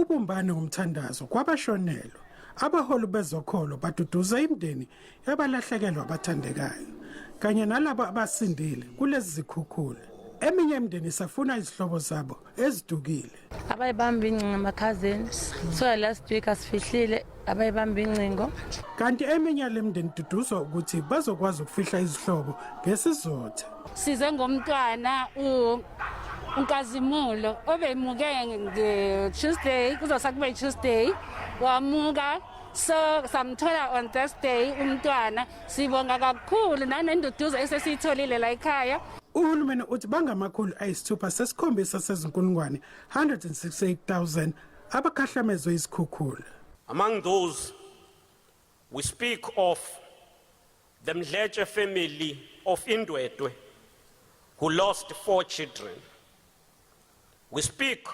Ubumbane umthandazo kwabashonelwa. Abaholi bezokholo baduduza imndeni yabalahlekelwa abathandekayo kanye nalabo abasindile kulezi zikhukhula. Eminye imndeni safuna izihlobo zabo ezidukile. Abayibamba incingo ama-cousins. So last week asifihlile abayibamba incingo. Kanti eminye lemndeni duduzwa ukuthi bazokwazi ukufihla izihlobo ngesizotha. Size ngomntwana uNkazimulo obemuke nge-Tuesday kuzosakube Tuesday wamuka so samthola on Thursday umntwana sibonga kakhulu nanenduduzo esesitholile la ekhaya. Uhulumeni uthi bangamakhulu ayisithupha sesikhombisa sezinkulungwane 168,000 abakhahlamezwe izikhukhula. Among those we speak of the Mdletshe family of Indwedwe who lost 4 children. We speak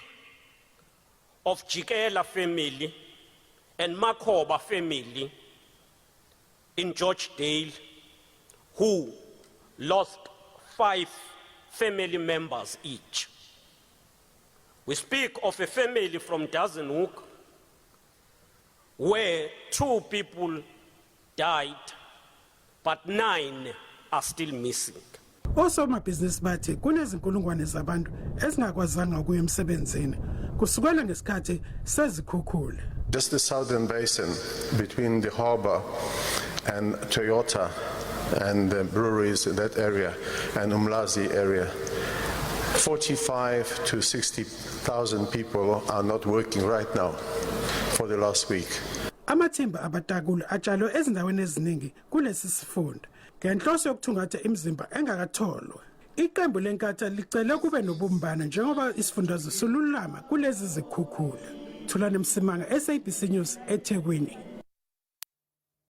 of Jikela family and Makoba family in Georgedale who lost 5 family members each. We speak of a family from Dazenhoek where 2 people died, but 9 are still missing. Also amabhizinisi bathi kunezinkulungwane zabantu ezingakwazanga ukuya emsebenzini kusukela ngesikhathi sezikhukhula. Just the southern basin between the harbor and Toyota and the breweries in that area and Umlazi area, 45 to 60,000 people are not working right now for the last week. Amathimba abatakulu atshalwe ezindaweni eziningi kulesi sifunda ngenhloso yokuthungatha imizimba engakatholwa. Iqembu lenkatha licele kube nobumbano njengoba isifundazwe solulama kulezi zikhukhula. Thulani Msimanga, SABC News, eThekwini.